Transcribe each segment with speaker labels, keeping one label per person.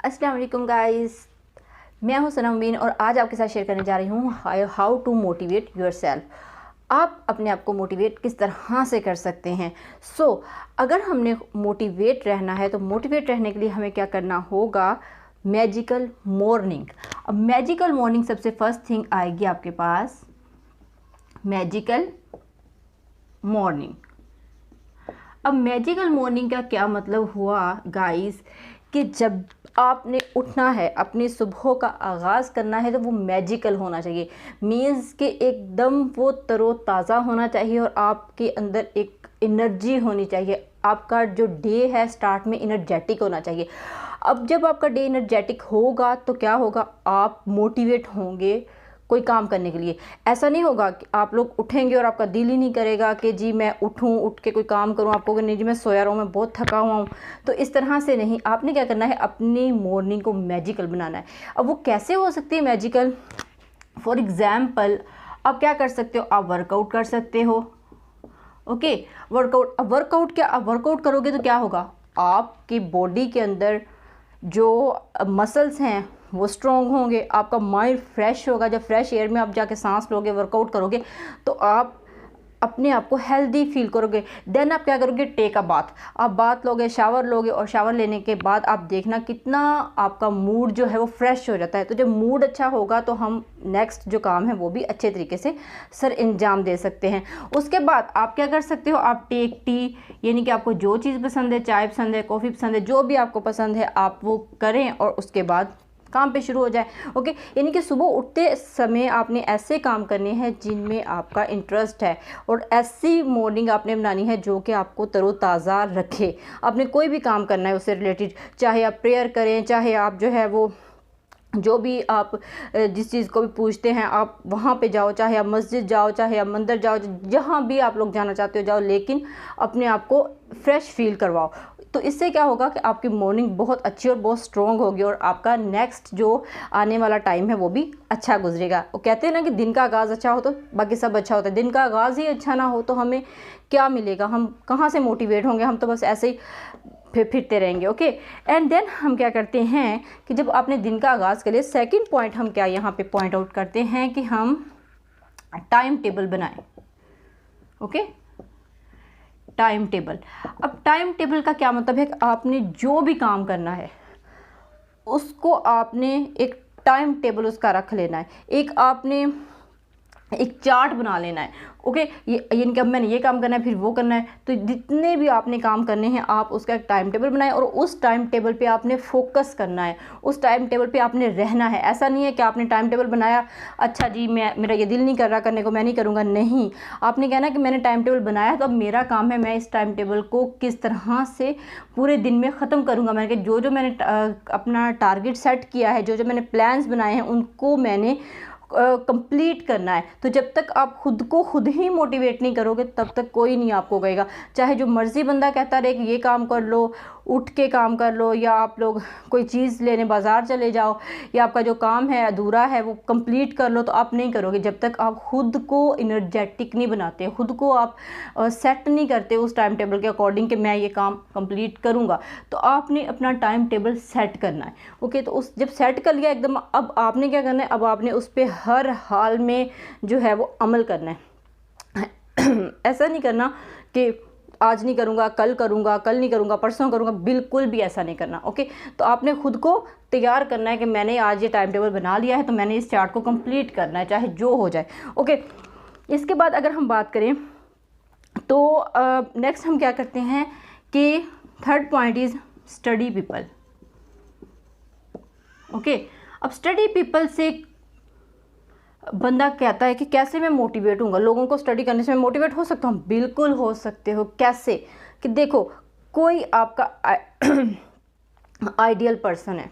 Speaker 1: अस्सलाम वालेकुम गाइस, मैं हूं सना मुबीन और आज आपके साथ शेयर करने जा रही हूं हाउ टू मोटिवेट योरसेल्फ। आप अपने आप को मोटिवेट किस तरह से कर सकते हैं। अगर हमने मोटिवेट रहना है तो मोटिवेट रहने के लिए हमें क्या करना होगा, मैजिकल मॉर्निंग। अब मैजिकल मॉर्निंग सबसे फर्स्ट थिंग आएगी आपके पास, मैजिकल मॉर्निंग। अब मैजिकल मॉर्निंग का क्या मतलब हुआ गाइस, कि जब आपने उठना है, अपनी सुबह का आगाज़ करना है तो वो मैजिकल होना चाहिए। मीन्स कि एकदम वो तरोताज़ा होना चाहिए और आपके अंदर एक एनर्जी होनी चाहिए। आपका जो डे है स्टार्ट में एनर्जेटिक होना चाहिए। अब जब आपका डे एनर्जेटिक होगा तो क्या होगा, आप मोटिवेट होंगे कोई काम करने के लिए। ऐसा नहीं होगा कि आप लोग उठेंगे और आपका दिल ही नहीं करेगा कि जी मैं उठूं, उठ के कोई काम करूं। आप कहोगे नहीं जी मैं सोया रहूं, मैं बहुत थका हुआ हूं। तो इस तरह से नहीं, आपने क्या करना है, अपनी मॉर्निंग को मैजिकल बनाना है। अब वो कैसे हो सकती है मैजिकल? फॉर एग्जाम्पल आप क्या कर सकते हो, आप वर्कआउट कर सकते हो। Okay, workout. अब वर्कआउट क्या, आप वर्कआउट करोगे तो क्या होगा, आपकी बॉडी के अंदर जो मसल्स हैं वो स्ट्रॉन्ग होंगे, आपका माइंड फ्रेश होगा। जब फ्रेश एयर में आप जाके सांस लोगे, वर्कआउट करोगे तो आप अपने आप को हेल्दी फील करोगे। देन आप क्या करोगे, टेक अ बाथ। आप बाथ लोगे, शावर लोगे और शावर लेने के बाद आप देखना कितना आपका मूड जो है वो फ्रेश हो जाता है। तो जब मूड अच्छा होगा तो हम नेक्स्ट जो काम है वो भी अच्छे तरीके से सर अंजाम दे सकते हैं। उसके बाद आप क्या कर सकते हो, आप टेक टी, यानी कि आपको जो चीज़ पसंद है, चाय पसंद है, कॉफ़ी पसंद है, जो भी आपको पसंद है आप वो करें और उसके बाद काम पे शुरू हो जाए। ओके, यानी कि सुबह उठते समय आपने ऐसे काम करने हैं जिनमें आपका इंटरेस्ट है और ऐसी मॉर्निंग आपने बनानी है जो कि आपको तरोताज़ा रखे। आपने कोई भी काम करना है उससे रिलेटेड, चाहे आप प्रेयर करें, चाहे आप जो है वो जो भी आप जिस चीज़ को भी पूछते हैं आप वहाँ पे जाओ, चाहे आप मस्जिद जाओ, चाहे आप मंदिर जाओ, जहाँ भी आप लोग जाना चाहते हो जाओ, लेकिन अपने आप को फ्रेश फील करवाओ। तो इससे क्या होगा कि आपकी मॉर्निंग बहुत अच्छी और बहुत स्ट्रॉन्ग होगी और आपका नेक्स्ट जो आने वाला टाइम है वो भी अच्छा गुजरेगा। वो कहते हैं ना कि दिन का आगाज़ अच्छा हो तो बाकी सब अच्छा होता है। दिन का आगाज़ ही अच्छा ना हो तो हमें क्या मिलेगा, हम कहाँ से मोटिवेट होंगे, हम तो बस ऐसे ही फिरते रहेंगे। ओके, एंड देन हम क्या करते हैं कि जब आपने दिन का आगाज़ कर लिया, सेकंड पॉइंट हम क्या यहाँ पे पॉइंट आउट करते हैं कि हम टाइम टेबल बनाएं। Okay, time table. अब टाइम टेबल का क्या मतलब है कि आपने जो भी काम करना है उसको आपने एक टाइम टेबल उसका रख लेना है, एक आपने एक चार्ट बना लेना है। ओके, ये यानी कि अब मैंने ये काम करना है, फिर वो करना है। तो जितने भी आपने काम करने हैं आप उसका एक टाइम टेबल बनाएं और उस टाइम टेबल पे आपने फोकस करना है, उस टाइम टेबल पे आपने रहना है। ऐसा नहीं है कि आपने टाइम टेबल बनाया, अच्छा जी मेरा ये दिल नहीं कर रहा करने को, मैं नहीं करूँगा। नहीं, आपने कहना कि मैंने टाइम टेबल बनाया तो अब मेरा काम है मैं इस टाइम टेबल को किस तरह से पूरे दिन में ख़त्म करूँगा। मैंने जो जो मैंने अपना टारगेट सेट किया है, जो जो मैंने प्लान्स बनाए हैं उनको मैंने कंप्लीट करना है। तो जब तक आप खुद को खुद ही मोटिवेट नहीं करोगे तब तक कोई नहीं आपको कहेगा। चाहे जो मर्ज़ी बंदा कहता रहे कि ये काम कर लो, उठ के काम कर लो, या आप लोग कोई चीज़ लेने बाज़ार चले जाओ, या आपका जो काम है अधूरा है वो कंप्लीट कर लो, तो आप नहीं करोगे जब तक आप खुद को एनर्जेटिक नहीं बनाते, खुद को आप सेट नहीं करते उस टाइम टेबल के अकॉर्डिंग कि मैं ये काम कंप्लीट करूँगा। तो आपने अपना टाइम टेबल सेट करना है। ओके, तो उस जब सेट कर लिया एकदम, अब आपने क्या करना है, अब आपने उस पर हर हाल में जो है वो अमल करना है। ऐसा नहीं करना कि आज नहीं करूँगा, कल करूँगा, कल नहीं करूँगा, परसों करूँगा, बिल्कुल भी ऐसा नहीं करना। ओके, तो आपने खुद को तैयार करना है कि मैंने आज ये टाइम टेबल बना लिया है तो मैंने इस चार्ट को कंप्लीट करना है, चाहे जो हो जाए। ओके, इसके बाद अगर हम बात करें तो नेक्स्ट हम क्या करते हैं कि third point is study people. Okay, अब स्टडी पीपल से बंदा कहता है कि कैसे मैं मोटिवेट हूँगा, लोगों को स्टडी करने से मैं मोटिवेट हो सकता हूँ। बिल्कुल हो सकते हो। कैसे? कि देखो, कोई आपका आइडियल पर्सन है,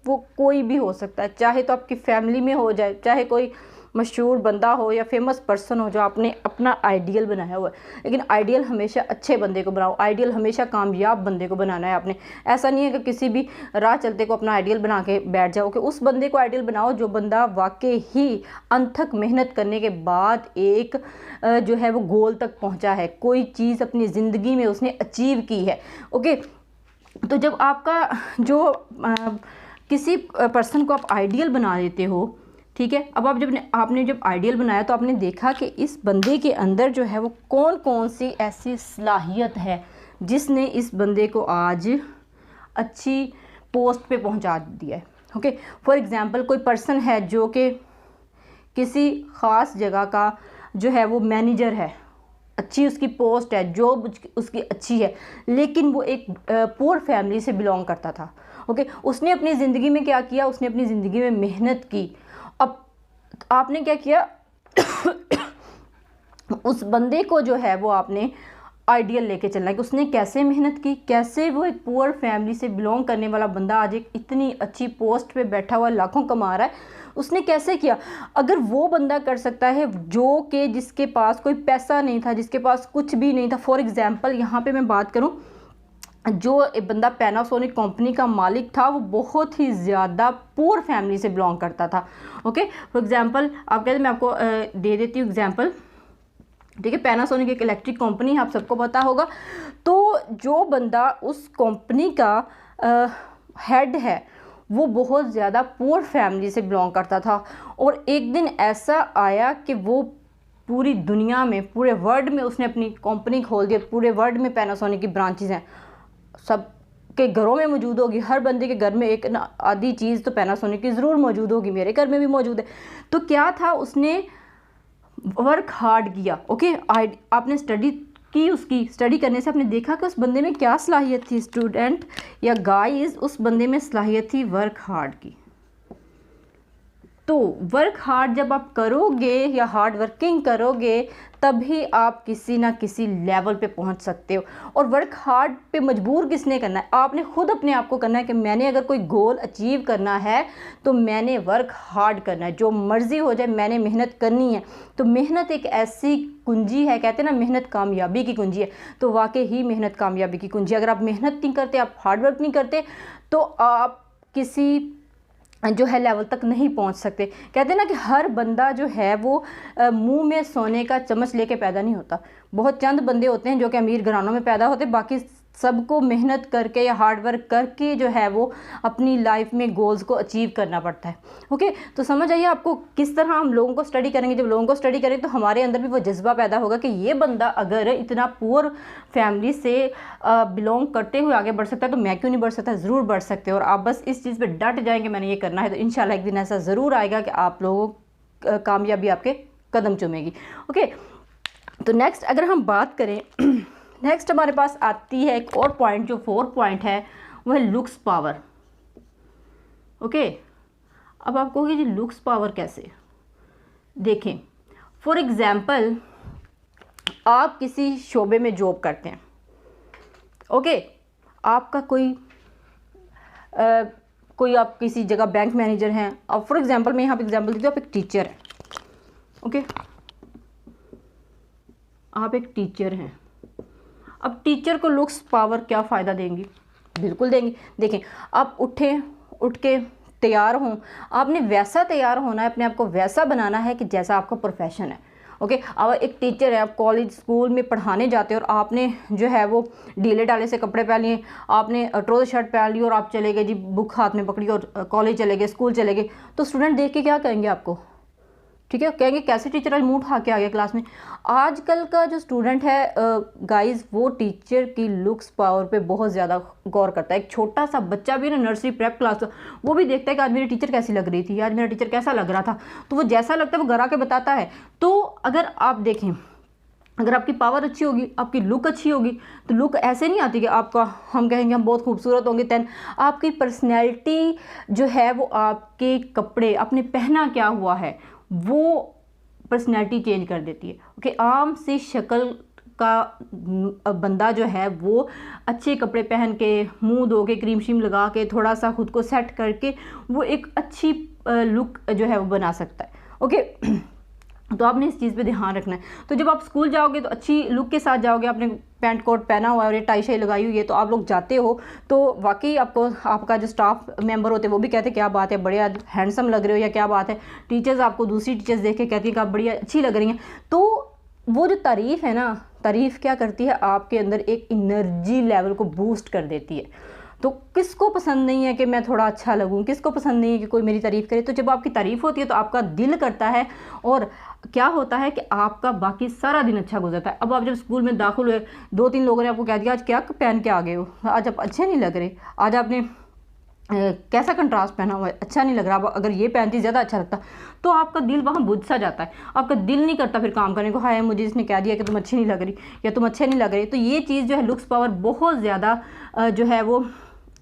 Speaker 1: वो कोई भी हो सकता है, चाहे तो आपकी फैमिली में हो जाए, चाहे कोई मशहूर बंदा हो या फेमस पर्सन हो जो आपने अपना आइडियल बनाया हुआ है। लेकिन आइडियल हमेशा अच्छे बंदे को बनाओ, आइडियल हमेशा कामयाब बंदे को बनाना है आपने। ऐसा नहीं है कि किसी भी राह चलते को अपना आइडियल बना के बैठ जाओ, कि उस बंदे को आइडियल बनाओ जो बंदा वाकई ही अनथक मेहनत करने के बाद एक जो है वो गोल तक पहुँचा है, कोई चीज़ अपनी ज़िंदगी में उसने अचीव की है। ओके, तो जब आपका जो किसी पर्सन को आप आइडियल बना देते हो, ठीक है। अब आप आपने जब आइडियल बनाया तो आपने देखा कि इस बंदे के अंदर जो है वो कौन कौन सी ऐसी सलाहियत है जिसने इस बंदे को आज अच्छी पोस्ट पे पहुंचा दिया है। ओके, फॉर एग्ज़ाम्पल कोई पर्सन है जो कि किसी ख़ास जगह का जो है वो मैनेजर है, अच्छी उसकी पोस्ट है, जॉब उसकी अच्छी है, लेकिन वो एक पुअर फैमिली से बिलोंग करता था। ओके, उसने अपनी ज़िंदगी में क्या किया, उसने अपनी ज़िंदगी में मेहनत की। अब आपने क्या किया उस बंदे को जो है वो आपने आइडियल लेके चलना है कि उसने कैसे मेहनत की, कैसे वो एक पुअर फैमिली से बिलोंग करने वाला बंदा आज एक इतनी अच्छी पोस्ट पे बैठा हुआ लाखों कमा रहा है, उसने कैसे किया। अगर वो बंदा कर सकता है जो कि जिसके पास कोई पैसा नहीं था, जिसके पास कुछ भी नहीं था, फॉर एग्ज़ाम्पल यहाँ पे मैं बात करूँ, जो एक बंदा पैनासोनिक कंपनी का मालिक था वो बहुत ही ज़्यादा पुअर फैमिली से बिलोंग करता था। ओके, फॉर एग्ज़ाम्पल आप कहते मैं आपको दे देती हूँ एग्जांपल, ठीक है। पैनासोनिक एक इलेक्ट्रिक कंपनी है, आप सबको पता होगा। तो जो बंदा उस कंपनी का हेड है वो बहुत ज़्यादा पुअर फैमिली से बिलोंग करता था, और एक दिन ऐसा आया कि वो पूरी दुनिया में, पूरे वर्ल्ड में उसने अपनी कंपनी खोल दी। पूरे वर्ल्ड में पैनासोनिक की ब्रांचेस हैं, सब के घरों में मौजूद होगी, हर बंदे के घर में एक ना आधी चीज़ तो पैनासोनिक की ज़रूर मौजूद होगी, मेरे घर में भी मौजूद है। तो क्या था, उसने वर्क हार्ड किया। ओके, आपने स्टडी की, उसकी स्टडी करने से आपने देखा कि उस बंदे में क्या सलाहियत थी, स्टूडेंट या गाइस, उस बंदे में सलाहियत थी वर्क हार्ड की। तो वर्क हार्ड जब आप करोगे या हार्ड वर्किंग करोगे तभी आप किसी ना किसी लेवल पे पहुंच सकते हो। और वर्क हार्ड पे मजबूर किसने करना है, आपने खुद अपने आप को करना है कि मैंने अगर कोई गोल अचीव करना है तो मैंने वर्क हार्ड करना है, जो मर्ज़ी हो जाए मैंने मेहनत करनी है। तो मेहनत एक ऐसी कुंजी है, कहते हैं ना मेहनत कामयाबी की कुंजी है, तो वाकई ही मेहनत कामयाबी की कुंजी है। अगर आप मेहनत नहीं करते, आप हार्ड वर्क नहीं करते, तो आप किसी जो है लेवल तक नहीं पहुंच सकते। कहते हैं ना कि हर बंदा जो है वो मुंह में सोने का चम्मच लेके पैदा नहीं होता। बहुत चंद बंदे होते हैं जो कि अमीर घरानों में पैदा होते, बाकी सबको मेहनत करके या हार्ड वर्क करके जो है वो अपनी लाइफ में गोल्स को अचीव करना पड़ता है। ओके, तो समझ आइए आपको किस तरह हम लोगों को स्टडी करेंगे। जब लोगों को स्टडी करेंगे तो हमारे अंदर भी वो जज्बा पैदा होगा कि ये बंदा अगर इतना पुअर फैमिली से बिलोंग करते हुए आगे बढ़ सकता है तो मैं क्यों नहीं बढ़ सकता। ज़रूर बढ़ सकते हो, और आप बस इस चीज़ पर डट जाएंगे मैंने ये करना है, तो इंशाल्लाह एक दिन ऐसा ज़रूर आएगा कि आप लोगों कामयाबी आपके कदम चूमेगी। ओके, तो नेक्स्ट अगर हम बात करें, नेक्स्ट हमारे पास आती है एक और पॉइंट, जो 4 पॉइंट है वो है लुक्स पावर। ओके, अब आप कहोगे जी लुक्स पावर कैसे। देखें, फॉर एग्ज़ाम्पल आप किसी शोबे में जॉब करते हैं। ओके, आपका कोई आप किसी जगह बैंक मैनेजर हैं। अब फॉर एग्ज़ाम्पल मैं यहाँ पे एग्जाम्पल देती हूँ, आप एक टीचर हैं। ओके, आप एक टीचर हैं। अब टीचर को लुक्स पावर क्या फ़ायदा देंगी, बिल्कुल देंगी। देखें, आप उठ के तैयार हों, आपने वैसा तैयार होना है, अपने आप को वैसा बनाना है कि जैसा आपका प्रोफेशन है। ओके, अब एक टीचर है, आप कॉलेज स्कूल में पढ़ाने जाते हो और आपने जो है वो ढीले ढाले से कपड़े पहन लिए, आपने ट्राउज़र शर्ट पहन ली और आप चले गए जी, बुक हाथ में पकड़ी और कॉलेज चले गए, स्कूल चले गए, तो स्टूडेंट देख के क्या कहेंगे आपको, ठीक है, कहेंगे कैसे टीचर आज मुंह उठा के आ गया क्लास में। आजकल का जो स्टूडेंट है गाइस, वो टीचर की लुक्स पावर पे बहुत ज़्यादा गौर करता है। एक छोटा सा बच्चा भी ना, नर्सरी प्रेप क्लास का, वो भी देखता है कि आज मेरी टीचर कैसी लग रही थी, आज मेरा टीचर कैसा लग रहा था, तो वो जैसा लगता है वो घर आके बताता है। तो अगर आप देखें, अगर आपकी पावर अच्छी होगी, आपकी लुक अच्छी होगी, तो लुक ऐसे नहीं आती कि आपका हम कहेंगे हम बहुत खूबसूरत होंगे, दैन आपकी पर्सनैलिटी जो है वो आपके कपड़े, आपने पहना क्या हुआ है, वो पर्सनैलिटी चेंज कर देती है। ओके, आम सी शक्ल का बंदा जो है वो अच्छे कपड़े पहन के, मुंह धो के, क्रीम श्रीम लगा के, थोड़ा सा खुद को सेट करके वो एक अच्छी लुक जो है वो बना सकता है। ओके, तो आपने इस चीज़ पे ध्यान रखना है। तो जब आप स्कूल जाओगे तो अच्छी लुक के साथ जाओगे, आपने पैंट कोट पहना हुआ है और ये टाई शाई लगाई हुई है, तो आप लोग जाते हो तो वाकई आपको, आपका जो स्टाफ मेंबर होते हैं वो भी कहते हैं क्या बात है, बड़े हैंडसम लग रहे हो, या क्या बात है। टीचर्स आपको, दूसरी टीचर्स देख के कहती हैं कि आप बड़ी अच्छी लग रही हैं। तो वो जो तारीफ़ है ना, तारीफ़ क्या करती है, आपके अंदर एक एनर्जी लेवल को बूस्ट कर देती है। तो किसको पसंद नहीं है कि मैं थोड़ा अच्छा लगूं, किसको पसंद नहीं है कि कोई मेरी तारीफ़ करे। तो जब आपकी तारीफ़ होती है तो आपका दिल करता है और क्या होता है कि आपका बाकी सारा दिन अच्छा गुजरता है। अब आप जब स्कूल में दाखिल हुए, 2-3 लोगों ने आपको कह दिया आज क्या पहन के आ गए हो, आज आप अच्छे नहीं लग रहे, आज आपने कैसा कंट्रास्ट पहना हुआ है, अच्छा नहीं लग रहा, अगर ये पहनती ज़्यादा अच्छा लगता, तो आपका दिल वहाँ बुझ सा जाता है, आपका दिल नहीं करता फिर काम करने को। हाय मुझे इसने कह दिया कि तुम अच्छी नहीं लग रही या तुम अच्छे नहीं लग रहे। तो ये चीज़ जो है लुक्स पावर बहुत ज़्यादा जो है वो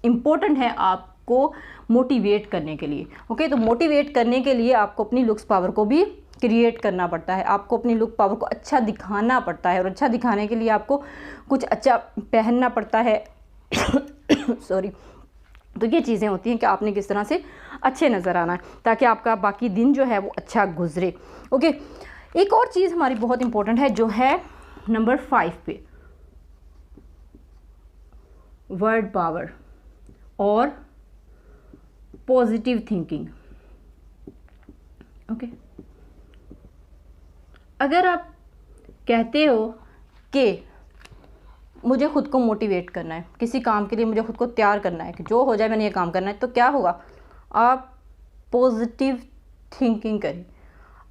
Speaker 1: इम्पोर्टेंट है आपको मोटिवेट करने के लिए। ओके, तो मोटिवेट करने के लिए आपको अपनी लुक्स पावर को भी क्रिएट करना पड़ता है, आपको अपनी लुक पावर को अच्छा दिखाना पड़ता है, और अच्छा दिखाने के लिए आपको कुछ अच्छा पहनना पड़ता है सॉरी। तो ये चीज़ें होती हैं कि आपने किस तरह से अच्छे नज़र आना है ताकि आपका बाकी दिन जो है वो अच्छा गुजरे। ओके, एक और चीज़ हमारी बहुत इंपॉर्टेंट है जो है नंबर 5 पे, वर्ड पावर और पॉजिटिव थिंकिंग। ओके, अगर आप कहते हो कि मुझे खुद को मोटिवेट करना है, किसी काम के लिए मुझे खुद को तैयार करना है कि जो हो जाए मैंने ये काम करना है, तो क्या होगा, आप पॉजिटिव थिंकिंग करें,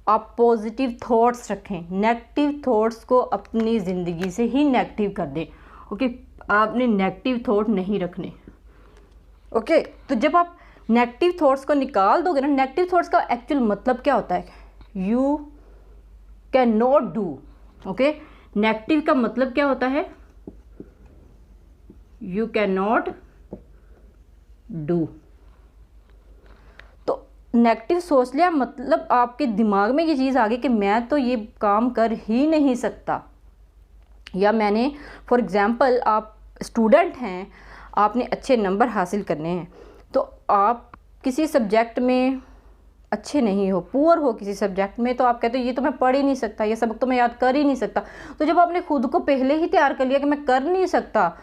Speaker 1: आप पॉजिटिव थॉट्स रखें, नेगेटिव थॉट्स को अपनी ज़िंदगी से ही नेगेटिव कर दें। ओके, आपने नेगेटिव थॉट नहीं रखने। ओके, तो जब आप नेगेटिव थॉट्स को निकाल दोगे ना, नेगेटिव थॉट्स का एक्चुअल मतलब क्या होता है, you can not do. Okay, negative का मतलब क्या होता है, यू कैन नॉट डू। तो नेगेटिव सोच लिया मतलब आपके दिमाग में ये चीज़ आ गई कि मैं तो ये काम कर ही नहीं सकता, या मैंने फॉर एग्ज़ाम्पल आप स्टूडेंट हैं, आपने अच्छे नंबर हासिल करने हैं, तो आप किसी सब्जेक्ट में अच्छे नहीं हो, पुअर हो किसी सब्जेक्ट में, तो आप कहते हो ये तो मैं पढ़ ही नहीं सकता, ये सबक तो मैं याद कर ही नहीं सकता। तो जब आपने खुद को पहले ही तैयार कर लिया कि मैं कर नहीं सकता,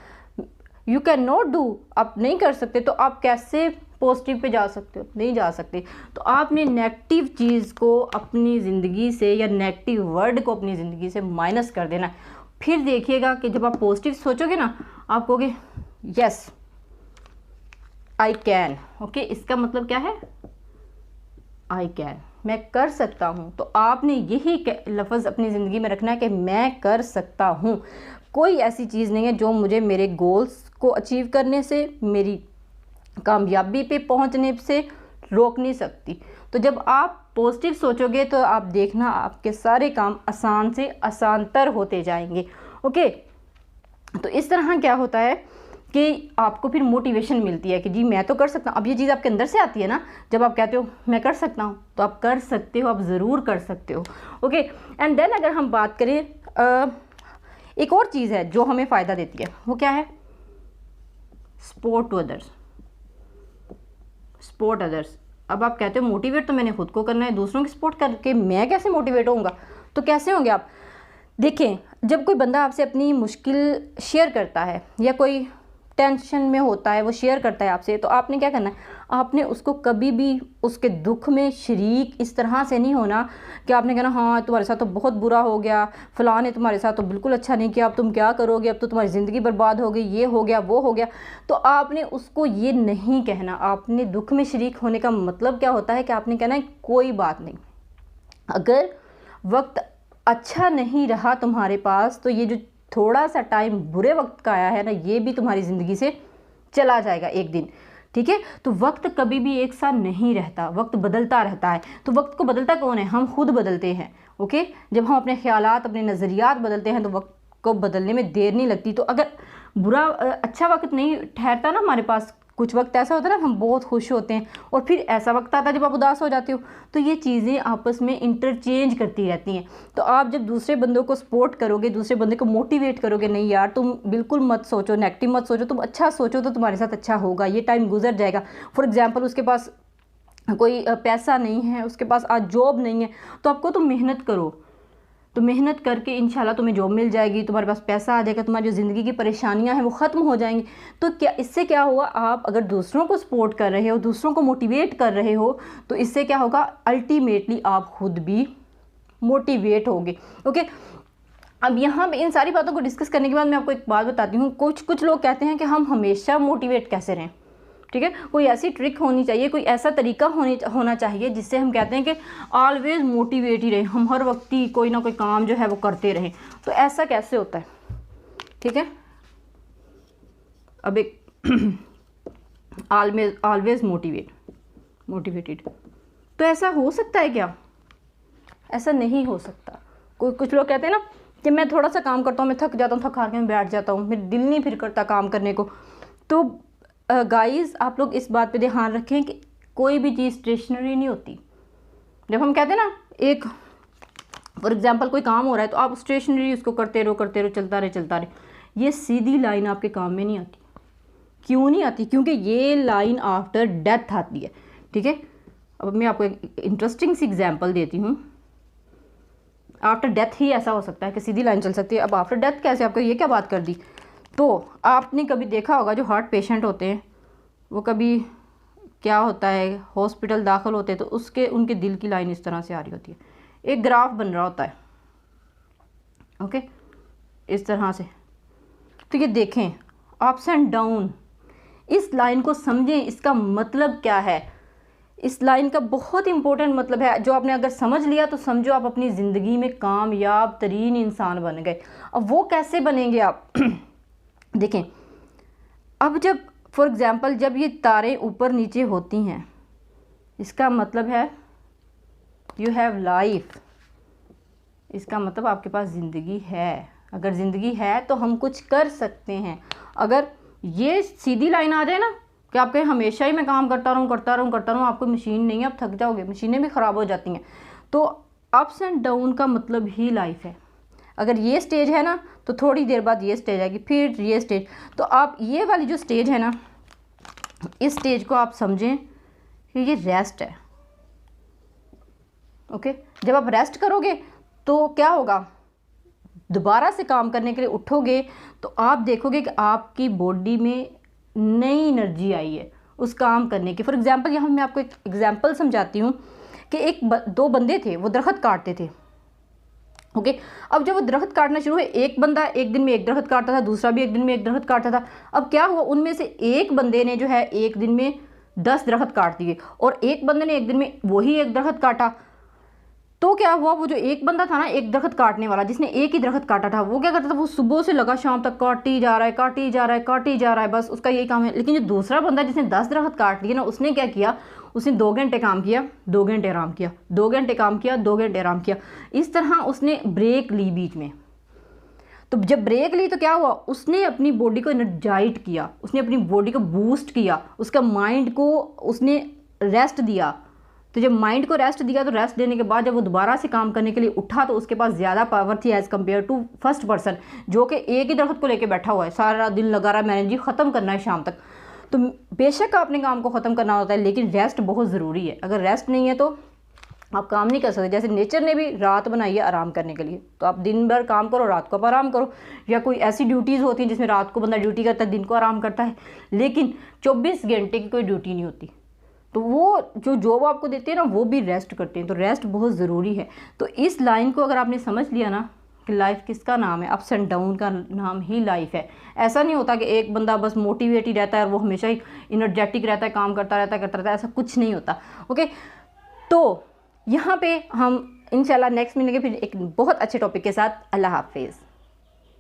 Speaker 1: यू कैन नॉट डू, आप नहीं कर सकते, तो आप कैसे पॉजिटिव पे जा सकते हो, नहीं जा सकते। तो आपने नेगेटिव चीज़ को अपनी ज़िंदगी से या नेगेटिव वर्ड को अपनी ज़िंदगी से माइनस कर देना। फिर देखिएगा कि जब आप पॉजिटिव सोचोगे ना, आप कहोगे यस आई कैन। ओके, इसका मतलब क्या है, आई कैन, मैं कर सकता हूँ। तो आपने यही लफ्ज़ अपनी ज़िंदगी में रखना है कि मैं कर सकता हूँ। कोई ऐसी चीज़ नहीं है जो मुझे मेरे गोल्स को अचीव करने से, मेरी कामयाबी पे पहुँचने से रोक नहीं सकती। तो जब आप पॉजिटिव सोचोगे तो आप देखना आपके सारे काम आसान से आसानतर होते जाएंगे। ओके, तो इस तरह क्या होता है कि आपको फिर मोटिवेशन मिलती है कि जी मैं तो कर सकता हूँ। अब ये चीज़ आपके अंदर से आती है ना, जब आप कहते हो मैं कर सकता हूँ, तो आप कर सकते हो, आप ज़रूर कर सकते हो। ओके, एंड देन अगर हम बात करें एक और चीज़ है जो हमें फ़ायदा देती है, वो क्या है, support to others, support others. अब आप कहते हो मोटिवेट तो मैंने खुद को करना है, दूसरों की सपोर्ट करके मैं कैसे मोटिवेट होऊंगा, तो कैसे होंगे आप। देखें, जब कोई बंदा आपसे अपनी मुश्किल शेयर करता है या कोई टेंशन में होता है वो शेयर करता है आपसे, तो आपने क्या करना है, आपने उसको कभी भी उसके दुख में शरीक इस तरह से नहीं होना कि आपने कहना हाँ तुम्हारे साथ तो बहुत बुरा हो गया, फ़लाँ ने तुम्हारे साथ तो बिल्कुल अच्छा नहीं किया, अब तुम क्या करोगे, अब तो तुम्हारी ज़िंदगी बर्बाद हो गई, ये हो गया वो हो गया। तो आपने उसको ये नहीं कहना। आपने दुख में शरीक होने का मतलब क्या होता है कि आपने कहना है कोई बात नहीं, अगर वक्त अच्छा नहीं रहा तुम्हारे पास तो ये जो थोड़ा सा टाइम बुरे वक्त का आया है ना, ये भी तुम्हारी ज़िंदगी से चला जाएगा एक दिन। ठीक है, तो वक्त कभी भी एक साथ नहीं रहता, वक्त बदलता रहता है। तो वक्त को बदलता कौन है, हम खुद बदलते हैं। ओके, जब हम अपने ख्यालात अपने नज़रियात बदलते हैं तो वक्त को बदलने में देर नहीं लगती। तो अगर बुरा अच्छा वक्त नहीं ठहरता ना हमारे पास, कुछ वक्त ऐसा होता है ना हम बहुत खुश होते हैं, और फिर ऐसा वक्त आता है जब आप उदास हो जाते हो, तो ये चीज़ें आपस में इंटरचेंज करती रहती हैं। तो आप जब दूसरे बंदों को सपोर्ट करोगे, दूसरे बंदे को मोटिवेट करोगे, नहीं यार तुम बिल्कुल मत सोचो, नेगेटिव मत सोचो, तुम अच्छा सोचो तो तुम्हारे साथ अच्छा होगा, ये टाइम गुजर जाएगा। फॉर एग्जाम्पल उसके पास कोई पैसा नहीं है, उसके पास आज जॉब नहीं है, तो आपको तो मेहनत करो, तो मेहनत करके इंशाल्लाह तुम्हें जॉब मिल जाएगी, तुम्हारे पास पैसा आ जाएगा, तुम्हारी जो ज़िंदगी की परेशानियां हैं वो ख़त्म हो जाएंगी। तो क्या इससे क्या हुआ, आप अगर दूसरों को सपोर्ट कर रहे हो, दूसरों को मोटिवेट कर रहे हो, तो इससे क्या होगा, अल्टीमेटली आप खुद भी मोटिवेट होगे। ओके, अब यहाँ पे इन सारी बातों को डिस्कस करने के बाद मैं आपको एक बात बताती हूँ। कुछ लोग कहते हैं कि हम हमेशा मोटिवेट कैसे रहें, ठीक है। कोई ऐसी ट्रिक होनी चाहिए, कोई ऐसा तरीका होना चाहिए जिससे हम कहते हैं कि ऑलवेज मोटिवेट ही रहें, हम हर वक्त ही कोई ना कोई काम जो है वो करते रहें। तो ऐसा कैसे होता है, ठीक है। अब एक ऑलवेज मोटिवेटेड, तो ऐसा हो सकता है क्या? ऐसा नहीं हो सकता। कुछ लोग कहते हैं ना कि मैं थोड़ा सा काम करता हूँ, मैं थक जाता हूँ, थक हार के मैं बैठ जाता हूँ, मेरा दिल नहीं फिर करता काम करने को। तो गाइस आप लोग इस बात पे ध्यान रखें कि कोई भी चीज़ स्टेशनरी नहीं होती। जब हम कहते हैं ना, एक फॉर एग्जांपल कोई काम हो रहा है तो आप स्टेशनरी उसको करते रहो, चलता रहे, ये सीधी लाइन आपके काम में नहीं आती। क्यों नहीं आती? क्योंकि ये लाइन आफ्टर डेथ आती है, ठीक है। अब मैं आपको एक इंटरेस्टिंग सी एग्जांपल देती हूँ। आफ्टर डेथ ही ऐसा हो सकता है कि सीधी लाइन चल सकती है। अब आफ्टर डेथ कैसे? आपको ये क्या बात कर दी? तो आपने कभी देखा होगा जो हार्ट पेशेंट होते हैं वो कभी क्या होता है, हॉस्पिटल दाखिल होते हैं तो उनके दिल की लाइन इस तरह से आ रही होती है, एक ग्राफ बन रहा होता है, ओके, इस तरह से। तो ये देखें, अप्स एंड डाउन, इस लाइन को समझें, इसका मतलब क्या है। इस लाइन का बहुत इंपॉर्टेंट मतलब है, जो आपने अगर समझ लिया तो समझो आप अपनी ज़िंदगी में कामयाब तरीन इंसान बन गए। अब वो कैसे बनेंगे आप देखें, अब जब फॉर एग्ज़ाम्पल जब ये तारें ऊपर नीचे होती हैं, इसका मतलब है यू हैव लाइफ, इसका मतलब आपके पास ज़िंदगी है। अगर ज़िंदगी है तो हम कुछ कर सकते हैं। अगर ये सीधी लाइन आ जाए ना कि आप कहें हमेशा ही मैं काम करता रहूँ, आपको मशीन नहीं है, आप थक जाओगे, मशीनें भी ख़राब हो जाती हैं। तो अप्स एंड डाउन का मतलब ही लाइफ है। अगर ये स्टेज है ना तो थोड़ी देर बाद ये स्टेज आएगी, फिर ये स्टेज। तो आप ये वाली जो स्टेज है ना, इस स्टेज को आप समझें कि ये रेस्ट है, ओके। जब आप रेस्ट करोगे तो क्या होगा, दोबारा से काम करने के लिए उठोगे तो आप देखोगे कि आपकी बॉडी में नई एनर्जी आई है उस काम करने की। फॉर एग्जांपल यहाँ मैं आपको एक एग्जांपल समझाती हूँ कि दो बंदे थे, वो दरख्त काटते थे, ओके। अब जब वो दरख्त काटना शुरू हुए, एक बंदा एक दिन में एक दरख्त काटता था, दूसरा भी एक दिन में एक दरख्त काटता था। अब क्या हुआ, उनमें से एक बंदे ने जो है एक दिन में 10 दरख्त काट दिए और एक बंदे ने एक दिन में वही एक दरख्त काटा। तो क्या हुआ, वो जो एक बंदा था ना, एक दरख्त काटने वाला, जिसने एक ही दरख्त काटा था, वो क्या करता था, वो सुबह से लगा शाम तक काटी जा रहा है, बस उसका यही काम है। लेकिन जो दूसरा बंदा जिसने 10 दरख्त काट दिए ना, उसने क्या किया, उसने 2 घंटे काम किया, 2 घंटे आराम किया, 2 घंटे काम किया, 2 घंटे आराम किया। इस तरह उसने ब्रेक ली बीच में। तो जब ब्रेक ली तो क्या हुआ, उसने अपनी बॉडी को एनर्जाइट किया, उसने अपनी बॉडी को बूस्ट किया, उसका माइंड को उसने रेस्ट दिया। तो जब माइंड को रेस्ट दिया तो रेस्ट देने के बाद जब वो दोबारा से काम करने के लिए उठा तो उसके पास ज़्यादा पावर थी as compare to first person, जो कि एक ही दरख्त को लेके बैठा हुआ है, सारा दिन लगा रहा है, मैंने जी ख़त्म करना है शाम तक। तो बेशक आपने काम को ख़त्म करना होता है, लेकिन रेस्ट बहुत ज़रूरी है। अगर रेस्ट नहीं है तो आप काम नहीं कर सकते। जैसे नेचर ने भी रात बनाई है आराम करने के लिए, तो आप दिन भर काम करो, रात को आप आराम करो। या कोई ऐसी ड्यूटीज़ होती हैं जिसमें रात को बंदा ड्यूटी करता है, दिन को आराम करता है, लेकिन 24 घंटे की कोई ड्यूटी नहीं होती। तो वो जो जॉब आपको देते हैं ना, वो भी रेस्ट करते हैं। तो रेस्ट बहुत ज़रूरी है। तो इस लाइन को अगर आपने समझ लिया ना कि लाइफ किसका नाम है, अप्स एंड डाउन का नाम ही लाइफ है। ऐसा नहीं होता कि एक बंदा बस मोटिवेट ही रहता है और वो हमेशा ही इनर्जेटिक रहता है, काम करता रहता है, ऐसा कुछ नहीं होता, ओके। तो यहाँ पे हम इंशाल्लाह नेक्स्ट मिलेंगे फिर एक बहुत अच्छे टॉपिक के साथ। अल्लाह हाफिज़।